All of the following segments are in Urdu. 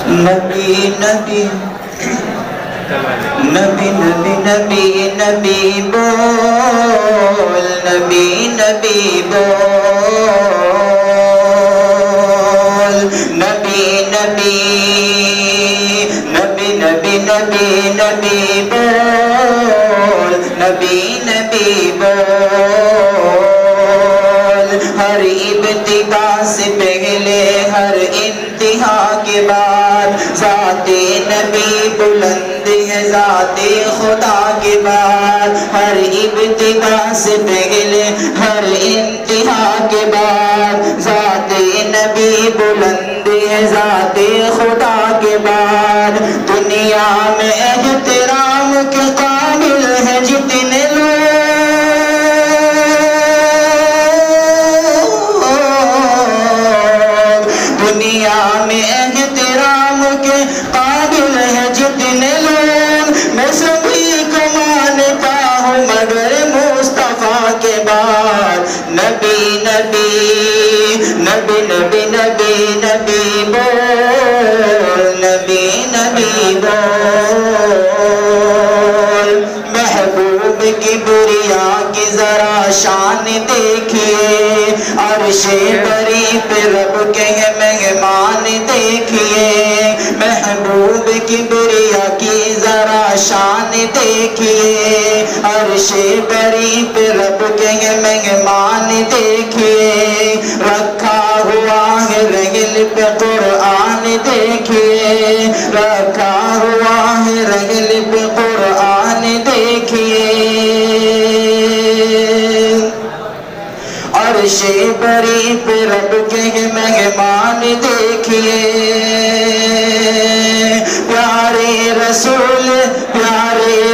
نبی نبی نبی نبی نبی نبی بول نبی نبی بول نبی نبی نبی نبی نبی نبی بول نبی نبی بول ہر ابتدا سے پہلے ہر انتہا کے بعد ذات نبی بلند ہے ذات خدا کے بعد ہر ابتدا سے پہلے ہر انتہا کے بعد ذات نبی بلند ہے ذات خدا کے بعد دنیا میں احترام کے قابل ہے جتنے لوگ دنیا میں احترام کے قابل ہے جتنے لوگ میں سبھی کو مانتا ہوں مگر مصطفیٰ کے بعد نبی نبی نبی نبی نبی نبی بول نبی نبی بول محبوب کی بریا کی ذرا شان دیکھیے عرش بری پہ رب کے مہمان دیکھیے محبوب کی بریا کی ذرا شان دیکھیے عرش بری پہ رب کے مہمان دیکھیے رکھا ہوا ہے رحل پہ قرآن دیکھیے رکھا ہوا ہے رحل پہ قرآن دیکھیے عرش بری پہ رب کے مہمان دیکھیے پیارے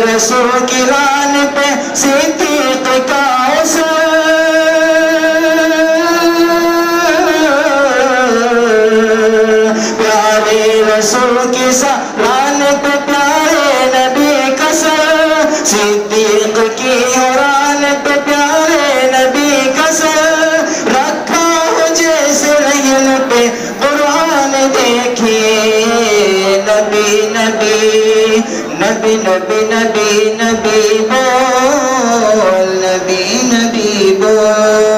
رسول کی ران پہ صدیق کا اثر پیارے رسول کی ران پہ پیارے نبی کا سر صدیق کی ران پہ پیارے نبی کا سر رکھا ہو جیسے رحل پہ قرآن دیکھیے نبی نبی نبی نبی نبی نبی بول نبی نبی بول